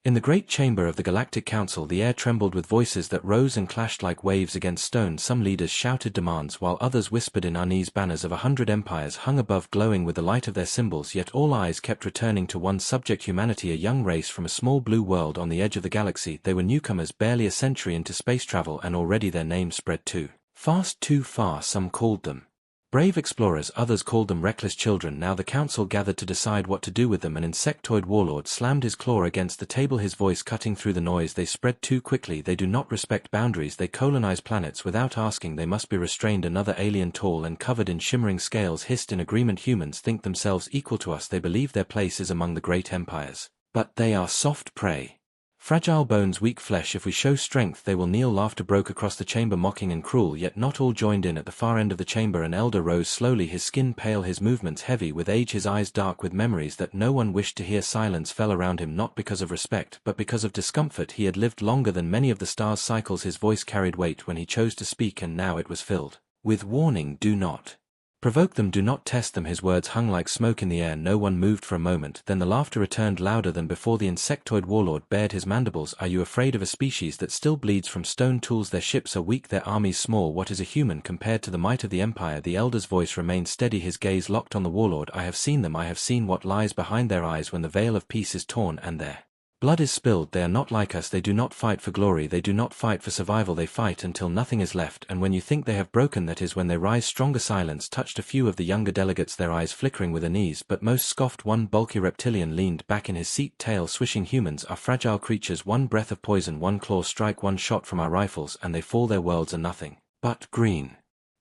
In the great chamber of the Galactic Council the air trembled with voices that rose and clashed like waves against stone. Some leaders shouted demands while others whispered in unease. Banners of 100 empires hung above, glowing with the light of their symbols, yet all eyes kept returning to one subject: humanity, a young race from a small blue world on the edge of the galaxy. They were newcomers, barely a century into space travel, and already their name spread too fast, too far. Some called them brave explorers, others called them reckless children. Now the council gathered to decide what to do with them. An insectoid warlord slammed his claw against the table, his voice cutting through the noise. They spread too quickly. They do not respect boundaries. They colonize planets without asking. They must be restrained. Another alien, tall and covered in shimmering scales, hissed in agreement. Humans think themselves equal to us. They believe their place is among the great empires. But they are soft prey. Fragile bones, weak flesh. If we show strength they will kneel. Laughter broke across the chamber, mocking and cruel, yet not all joined in. At the far end of the chamber an elder rose slowly, his skin pale, his movements heavy with age, his eyes dark with memories that no one wished to hear. Silence fell around him, not because of respect, but because of discomfort. He had lived longer than many of the stars' cycles. His voice carried weight when he chose to speak, and now it was filled with warning. Do not provoke them, do not test them. His words hung like smoke in the air. No one moved for a moment, then the laughter returned louder than before. The insectoid warlord bared his mandibles. Are you afraid of a species that still bleeds from stone tools? Their ships are weak, their armies small. What is a human compared to the might of the empire? The elder's voice remained steady, his gaze locked on the warlord. I have seen them. I have seen what lies behind their eyes when the veil of peace is torn and their blood is spilled. They are not like us. They do not fight for glory. They do not fight for survival. They fight until nothing is left, and when you think they have broken, that is when they rise stronger. Silence touched a few of the younger delegates, their eyes flickering with unease, but most scoffed. One bulky reptilian leaned back in his seat, tail swishing. Humans are fragile creatures. One breath of poison, one claw strike, one shot from our rifles, and they fall. Their worlds are nothing but green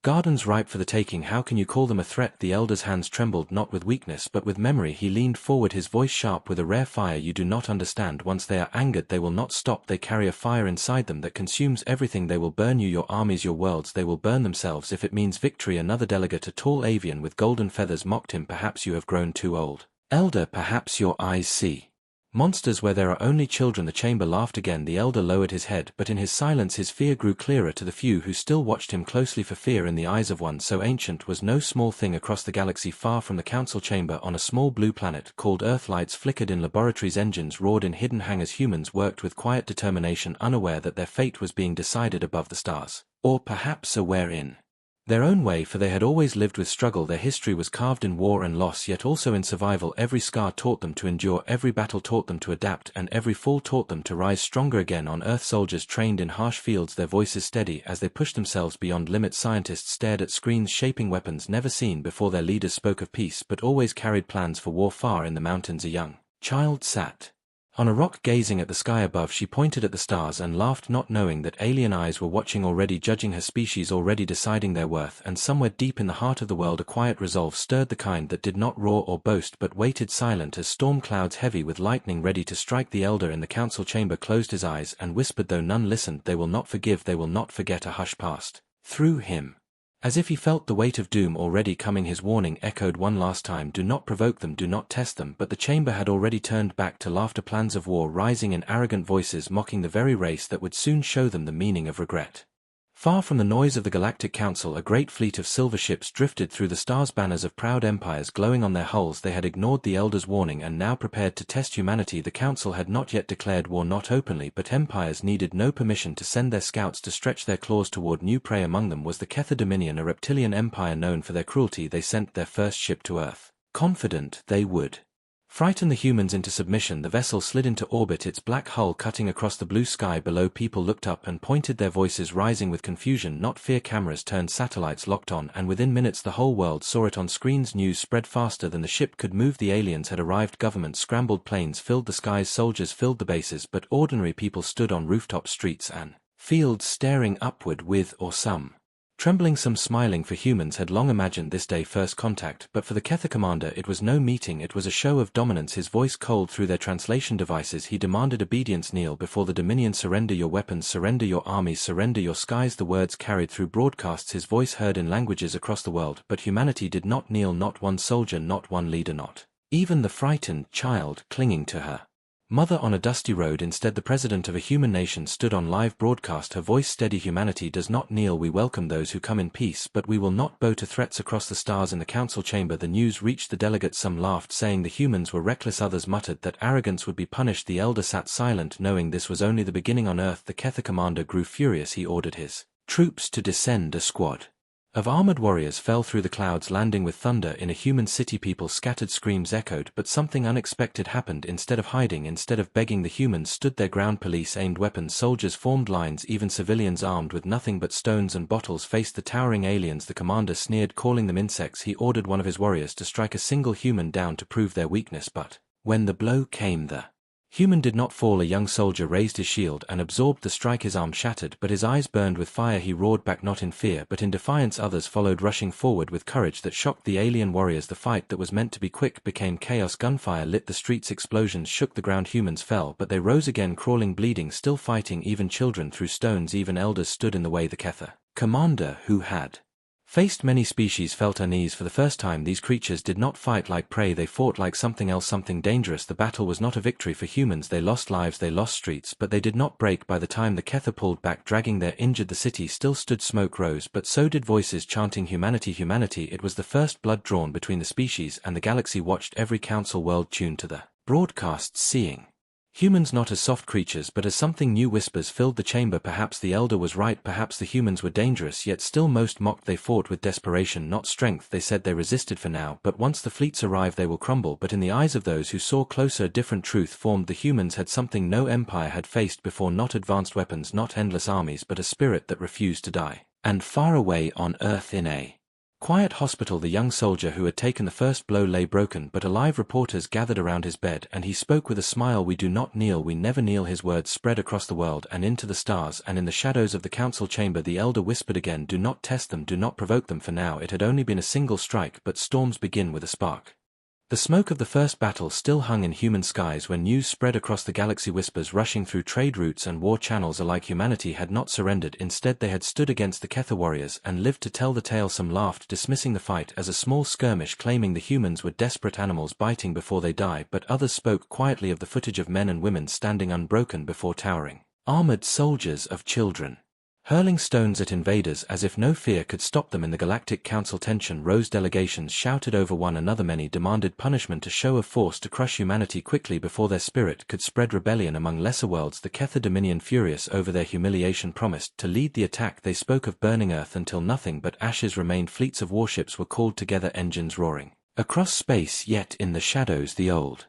gardens ripe for the taking. How can you call them a threat? The elder's hands trembled, not with weakness but with memory. He leaned forward, his voice sharp with a rare fire. You do not understand. Once they are angered they will not stop. They carry a fire inside them that consumes everything. They will burn you, your armies, your worlds. They will burn themselves if it means victory. Another delegate, a tall avian with golden feathers, mocked him. Perhaps you have grown too old, elder. Perhaps your eyes see monsters where there are only children. The chamber laughed again. The elder lowered his head, but in his silence his fear grew clearer to the few who still watched him closely, for fear in the eyes of one so ancient was no small thing. Across the galaxy, far from the council chamber, on a small blue planet called Earth, lights flickered in laboratories, engines roared in hidden hangars. Humans worked with quiet determination, unaware that their fate was being decided above the stars, or perhaps aware in their own way, for they had always lived with struggle. Their history was carved in war and loss, yet also in survival. Every scar taught them to endure, every battle taught them to adapt, and every fall taught them to rise stronger again. On Earth, soldiers trained in harsh fields, their voices steady as they pushed themselves beyond limits. Scientists stared at screens shaping weapons never seen before. Their leaders spoke of peace but always carried plans for war. Far in the mountains a young child sat on a rock, gazing at the sky above. She pointed at the stars and laughed, not knowing that alien eyes were watching, already judging her species, already deciding their worth. And somewhere deep in the heart of the world a quiet resolve stirred, the kind that did not roar or boast but waited, silent as storm clouds, heavy with lightning ready to strike. The elder in the council chamber closed his eyes and whispered, though none listened, they will not forgive, they will not forget. A hush passed through him, as if he felt the weight of doom already coming. His warning echoed one last time, do not provoke them, do not test them. But the chamber had already turned back to laughter, plans of war rising in arrogant voices, mocking the very race that would soon show them the meaning of regret. Far from the noise of the Galactic Council a great fleet of silver ships drifted through the stars, banners of proud empires glowing on their hulls. They had ignored the elder's warning and now prepared to test humanity. The council had not yet declared war, not openly, but empires needed no permission to send their scouts to stretch their claws toward new prey. Among them was the Kether Dominion, a reptilian empire known for their cruelty. They sent their first ship to Earth, confident they would frighten the humans into submission. The vessel slid into orbit, its black hull cutting across the blue sky below. People looked up and pointed, their voices rising with confusion, not fear. Cameras turned, satellites locked on, and within minutes the whole world saw it on screens. News spread faster than the ship could move. The aliens had arrived. Government scrambled, planes filled the skies, soldiers filled the bases, but ordinary people stood on rooftop, streets and fields, staring upward with, or some trembling, some smiling, for humans had long imagined this day. First contact, but for the Kether commander it was no meeting, it was a show of dominance. His voice cold through their translation devices, he demanded obedience. Kneel before the Dominion, surrender your weapons, surrender your armies, surrender your skies. The words carried through broadcasts, his voice heard in languages across the world, but humanity did not kneel, not one soldier, not one leader, not even the frightened child clinging to her Mother on a dusty road. Instead, the president of a human nation stood on live broadcast, her voice steady. Humanity does not kneel. We welcome those who come in peace, but we will not bow to threats. Across the stars in the council chamber, the news reached the delegates. Some laughed, saying the humans were reckless. Others muttered that arrogance would be punished. The elder sat silent, knowing this was only the beginning on Earth. The Ketha commander grew furious. He ordered his troops to descend. A squad of armored warriors fell through the clouds, landing with thunder in a human city. People scattered, screams echoed, but something unexpected happened. Instead of hiding, instead of begging, the humans stood their ground. Police aimed weapons, soldiers formed lines, even civilians armed with nothing but stones and bottles faced the towering aliens. The commander sneered, calling them insects. He ordered one of his warriors to strike a single human down to prove their weakness, but when the blow came, the human did not fall. A young soldier raised his shield and absorbed the strike. His arm shattered, but his eyes burned with fire. He roared back, not in fear but in defiance. Others followed, rushing forward with courage that shocked the alien warriors. The fight that was meant to be quick became chaos. Gunfire lit the streets, explosions shook the ground. Humans fell, but they rose again, crawling, bleeding, still fighting. Even children threw stones, even elders stood in the way. The Ketha commander, who had faced many species, felt unease. For the first time, these creatures did not fight like prey, they fought like something else, something dangerous. The battle was not a victory for humans. They lost lives, they lost streets, but they did not break. By the time the Ketha pulled back, dragging their injured, the city still stood. Smoke rose, but so did voices chanting humanity, humanity. It was the first blood drawn between the species, and the galaxy watched, every council world tuned to the broadcasts, seeing humans not as soft creatures but as something new. Whispers filled the chamber. Perhaps the elder was right, perhaps the humans were dangerous, yet still most mocked. They fought with desperation, not strength. They said they resisted for now, but once the fleets arrive they will crumble. But in the eyes of those who saw closer, a different truth formed. The humans had something no empire had faced before, not advanced weapons, not endless armies, but a spirit that refused to die. And far away on Earth, in a quiet hospital, the young soldier who had taken the first blow lay broken but alive. Reporters gathered around his bed, and he spoke with a smile. We do not kneel, we never kneel. His words spread across the world and into the stars, and in the shadows of the council chamber the elder whispered again, do not test them, do not provoke them. For now it had only been a single strike, but storms begin with a spark. The smoke of the first battle still hung in human skies when news spread across the galaxy, whispers rushing through trade routes and war channels. Alike humanity had not surrendered, instead they had stood against the Ketha warriors and lived to tell the tale. Some laughed, dismissing the fight as a small skirmish, claiming the humans were desperate animals biting before they die, but others spoke quietly of the footage of men and women standing unbroken before towering armored soldiers, of children hurling stones at invaders as if no fear could stop them. In the Galactic Council tension rose, delegations shouted over one another, many demanded punishment, a show of force to crush humanity quickly before their spirit could spread. Rebellion among lesser worlds, the Ketha Dominion, furious over their humiliation, promised to lead the attack. They spoke of burning Earth until nothing but ashes remained. Fleets of warships were called together, engines roaring across space, yet in the shadows the old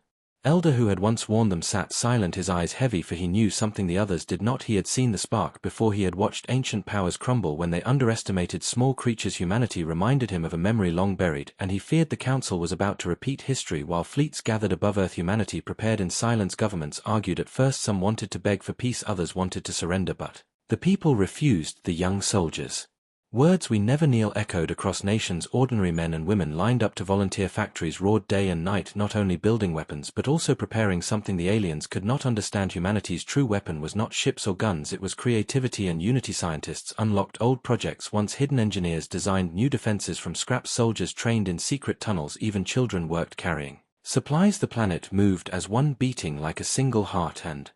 elder who had once warned them sat silent, his eyes heavy, for he knew something the others did not. He had seen the spark before, he had watched ancient powers crumble when they underestimated small creatures. Humanity reminded him of a memory long buried, and he feared the council was about to repeat history. While fleets gathered above Earth, humanity prepared in silence. Governments argued at first, some wanted to beg for peace, others wanted to surrender, but the people refused. The young soldiers' words, we never kneel, echoed across nations. Ordinary men and women lined up to volunteer. Factories roared day and night, not only building weapons but also preparing something the aliens could not understand. Humanity's true weapon was not ships or guns, it was creativity and unity. Scientists unlocked old projects once hidden, engineers designed new defenses from scrap, soldiers trained in secret tunnels, even children worked carrying supplies. The planet moved as one, beating like a single heart, and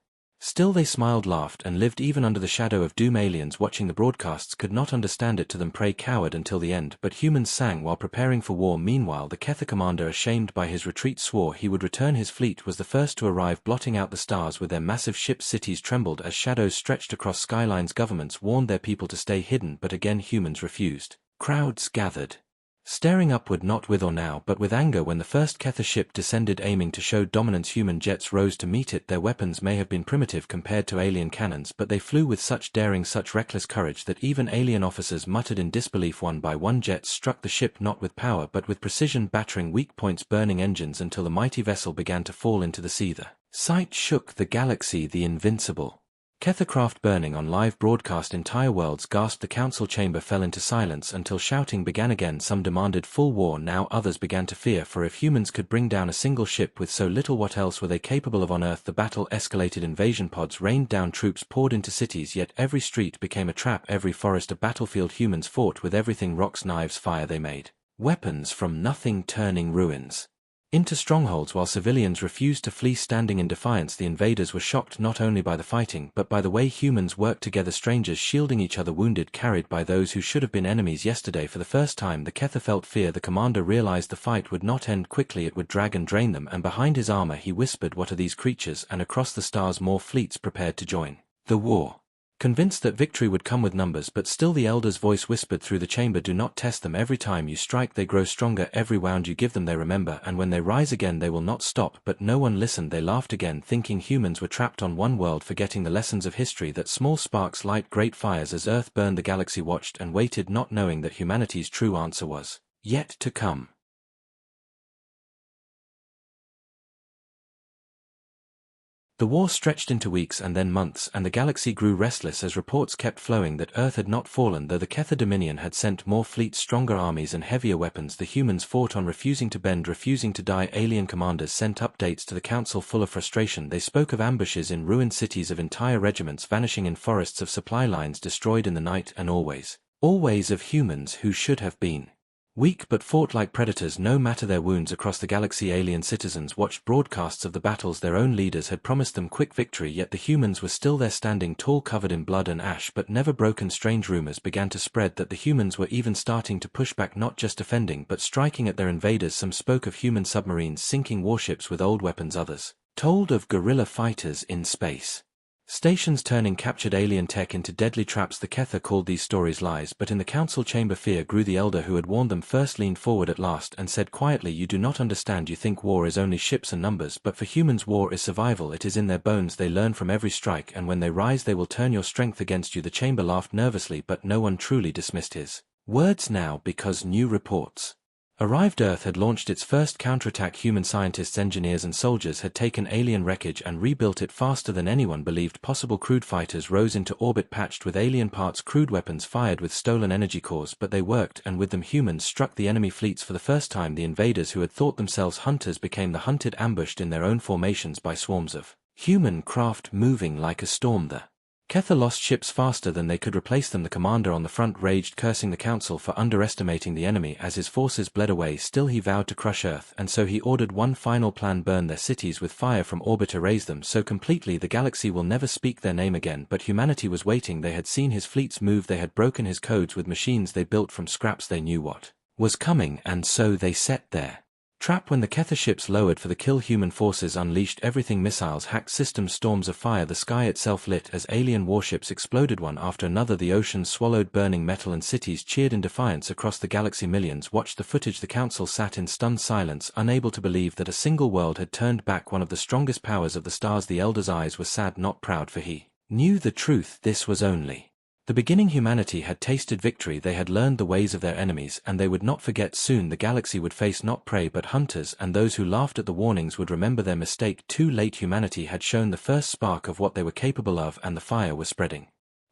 still they smiled, laughed, and lived even under the shadow of doom. Aliens watching the broadcasts could not understand it. To them, prey cowered until the end, but humans sang while preparing for war. Meanwhile, the Ketha commander, ashamed by his retreat, swore he would return. His fleet was the first to arrive, blotting out the stars with their massive ships. Cities trembled as shadows stretched across skylines. Governments warned their people to stay hidden, but again humans refused. Crowds gathered, staring upward, not with awe now but with anger, when the first Ketha ship descended, aiming to show dominance. Human jets rose to meet it. Their weapons may have been primitive compared to alien cannons, but they flew with such daring, such reckless courage that even alien officers muttered in disbelief. One by one, jets struck the ship, not with power but with precision, battering weak points, burning engines until the mighty vessel began to fall into the sea. The sight shook the galaxy. The invincible Ketha craft burning on live broadcast, entire worlds gasped. The council chamber fell into silence until shouting began again. Some demanded full war now, others began to fear, for if humans could bring down a single ship with so little, what else were they capable of on Earth? The battle escalated, invasion pods rained down, troops poured into cities, yet every street became a trap, every forest a battlefield. Humans fought with everything, rocks, knives, fire. They made weapons from nothing, turning ruins into strongholds while civilians refused to flee. Standing in defiance, the invaders were shocked not only by the fighting but by the way humans worked together, strangers shielding each other, wounded carried by those who should have been enemies yesterday. For the first time the Kether felt fear. The commander realized the fight would not end quickly, it would drag and drain them, and behind his armor he whispered, "What are these creatures?" And across the stars more fleets prepared to join the war. Convinced that victory would come with numbers, but still the elder's voice whispered through the chamber, "Do not test them. Every time you strike they grow stronger. Every wound you give them they remember, and when they rise again they will not stop." But no one listened. They laughed again, thinking humans were trapped on one world, forgetting the lessons of history that small sparks light great fires. As Earth burned, the galaxy watched and waited, not knowing that humanity's true answer was yet to come. The war stretched into weeks and then months, and the galaxy grew restless as reports kept flowing that Earth had not fallen, though the Kether Dominion had sent more fleets, stronger armies, and heavier weapons. The humans fought on, refusing to bend, refusing to die. Alien commanders sent updates to the Council full of frustration. They spoke of ambushes in ruined cities, of entire regiments vanishing in forests, of supply lines destroyed in the night, and always of humans who should have been weak but fought like predators no matter their wounds. Across the galaxy alien citizens watched broadcasts of the battles. Their own leaders had promised them quick victory, yet the humans were still there, standing tall, covered in blood and ash, but never broken. Strange rumors began to spread that the humans were even starting to push back, not just defending but striking at their invaders. Some spoke of human submarines sinking warships with old weapons, others told of guerrilla fighters in space stations turning captured alien tech into deadly traps. The Kether called these stories lies, but in the council chamber fear grew. The elder who had warned them first leaned forward at last and said quietly, "You do not understand. You think war is only ships and numbers, but for humans war is survival. It is in their bones. They learn from every strike, and when they rise they will turn your strength against you." The chamber laughed nervously, but no one truly dismissed his words now, because new reports arrived. Earth had launched its first counterattack. Human scientists, engineers, and soldiers had taken alien wreckage and rebuilt it faster than anyone believed possible. Crude fighters rose into orbit patched with alien parts, crude weapons fired with stolen energy cores, but they worked, and with them humans struck the enemy fleets. For the first time the invaders who had thought themselves hunters became the hunted, ambushed in their own formations by swarms of human craft moving like a storm. The Kether lost ships faster than they could replace them. The commander on the front raged, cursing the council for underestimating the enemy. As his forces bled away, still he vowed to crush Earth, and so he ordered one final plan: burn their cities with fire from orbit, erase them so completely the galaxy will never speak their name again. But humanity was waiting. They had seen his fleets move, they had broken his codes with machines they built from scraps. They knew what was coming, and so they set their trap. When the Kether ships lowered for the kill, human forces unleashed everything: missiles, hacked systems, storms of fire. The sky itself lit as alien warships exploded one after another. The oceans swallowed burning metal and cities cheered in defiance. Across the galaxy millions watched the footage. The council sat in stunned silence, unable to believe that a single world had turned back one of the strongest powers of the stars. The elder's eyes were sad, not proud, for he knew the truth. This was only the beginning. Humanity had tasted victory. They had learned the ways of their enemies, and they would not forget. Soon the galaxy would face not prey but hunters, and those who laughed at the warnings would remember their mistake too late. Humanity had shown the first spark of what they were capable of, and the fire was spreading.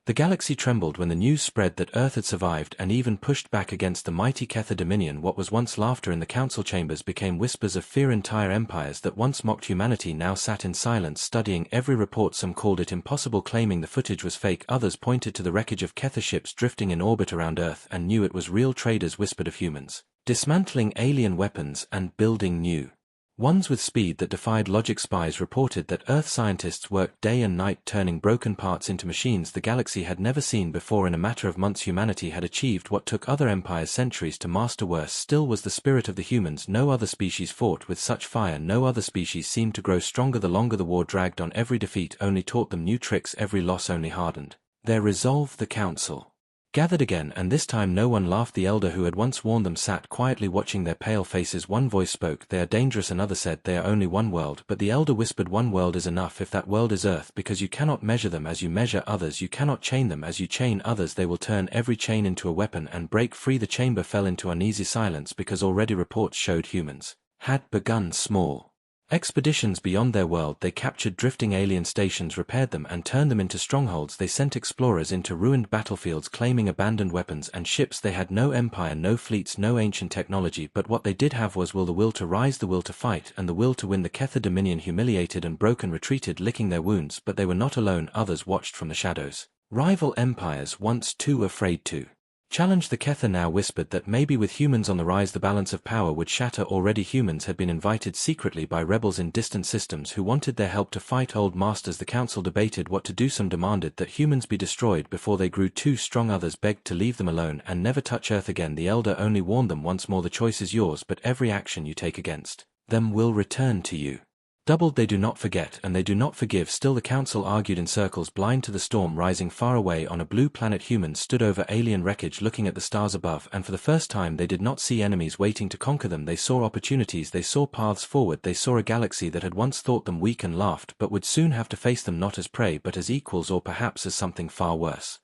The galaxy trembled when the news spread that Earth had survived and even pushed back against the mighty Kether Dominion. What was once laughter in the council chambers became whispers of fear. Entire empires that once mocked humanity now sat in silence, studying every report. Some called it impossible, claiming the footage was fake. Others pointed to the wreckage of Kether ships drifting in orbit around Earth and knew it was real. Traders whispered of humans dismantling alien weapons and building new ones with speed that defied logic. Spies reported that Earth scientists worked day and night turning broken parts into machines the galaxy had never seen before. In a matter of months humanity had achieved what took other empires centuries to master. Worse still was the spirit of the humans. No other species fought with such fire. No other species seemed to grow stronger. The longer the war dragged on, every defeat only taught them new tricks. Every loss only hardened their resolve. The council gathered again, and this time no one laughed. The elder who had once warned them sat quietly watching their pale faces. One voice spoke: "They are dangerous." Another said, "They are only one world." But the elder whispered, "One world is enough if that world is Earth, because you cannot measure them as you measure others. You cannot chain them as you chain others. They will turn every chain into a weapon and break free." The chamber fell into uneasy silence because already reports showed humans had begun small expeditions beyond their world. They captured drifting alien stations, repaired them, and turned them into strongholds. They sent explorers into ruined battlefields claiming abandoned weapons and ships. They had no empire, no fleets, no ancient technology, but what they did have was the will to rise, the will to fight, and the will to win. The Kether Dominion, humiliated and broken, retreated, licking their wounds, but they were not alone. Others watched from the shadows. Rival empires, once too afraid to Challenge the Kether now whispered that maybe with humans on the rise the balance of power would shatter. Already humans had been invited secretly by rebels in distant systems who wanted their help to fight old masters. The council debated what to do. Some demanded that humans be destroyed before they grew too strong. Others begged to leave them alone and never touch Earth again. The elder only warned them once more, the choice is yours, but every action you take against them will return to you. Doubled, they do not forget and they do not forgive. Still the council argued in circles, blind to the storm rising far away on a blue planet. Humans stood over alien wreckage looking at the stars above, and for the first time they did not see enemies waiting to conquer them. They saw opportunities, they saw paths forward, they saw a galaxy that had once thought them weak and laughed, but would soon have to face them not as prey but as equals, or perhaps as something far worse.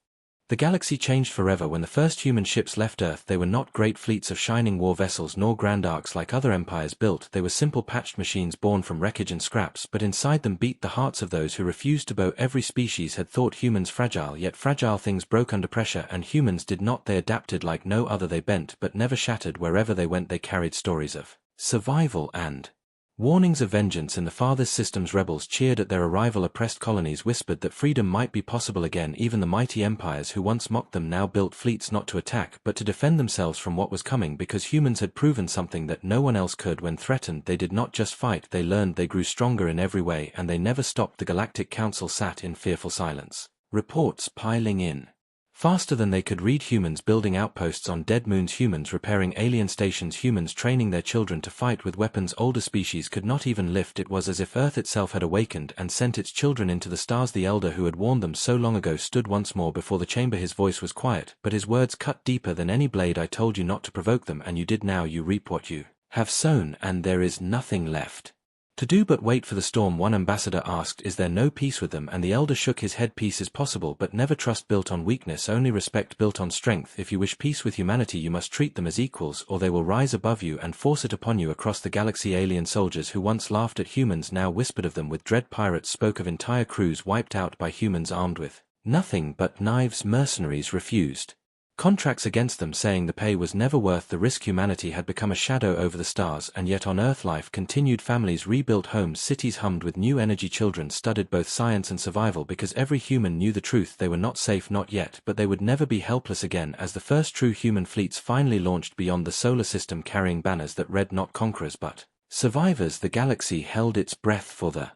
The galaxy changed forever when the first human ships left Earth. They were not great fleets of shining war vessels nor grand arcs like other empires built. They were simple patched machines born from wreckage and scraps, but inside them beat the hearts of those who refused to bow. Every species had thought humans fragile, yet fragile things broke under pressure, and humans did not. They adapted like no other. They bent but never shattered. Wherever they went they carried stories of survival and warnings of vengeance. In the farthest systems rebels cheered at their arrival. Oppressed colonies whispered that freedom might be possible again. Even the mighty empires who once mocked them now built fleets not to attack but to defend themselves from what was coming, because humans had proven something that no one else could. When threatened they did not just fight, they learned. They grew stronger in every way and they never stopped. The Galactic Council sat in fearful silence, reports piling in faster than they could read. Humans building outposts on dead moons, humans repairing alien stations, humans training their children to fight with weapons older species could not even lift. It was as if Earth itself had awakened and sent its children into the stars. The elder who had warned them so long ago stood once more before the chamber. His voice was quiet, but his words cut deeper than any blade. I told you not to provoke them, and you did. Now you reap what you have sown, and there is nothing left to do but wait for the storm. One ambassador asked, is there no peace with them? And the elder shook his head. Peace is possible, but never trust built on weakness, only respect built on strength. If you wish peace with humanity you must treat them as equals, or they will rise above you and force it upon you. Across the galaxy alien soldiers who once laughed at humans now whispered of them with dread. Pirates spoke of entire crews wiped out by humans armed with nothing but knives. Mercenaries refused contracts against them, saying the pay was never worth the risk. Humanity had become a shadow over the stars, and yet on Earth life continued. Families rebuilt homes, cities hummed with new energy. Children studied both science and survival because every human knew the truth. They were not safe, not yet, but they would never be helpless again. As the first true human fleets finally launched beyond the solar system carrying banners that read not conquerors but survivors, the galaxy held its breath. For the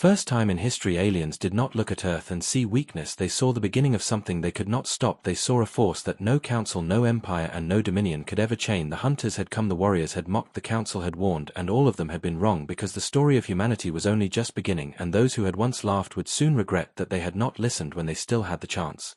first time in history aliens did not look at Earth and see weakness. They saw the beginning of something they could not stop. They saw a force that no council, no empire and no dominion could ever chain. The hunters had come, the warriors had mocked, the council had warned, and all of them had been wrong, because the story of humanity was only just beginning, and those who had once laughed would soon regret that they had not listened when they still had the chance.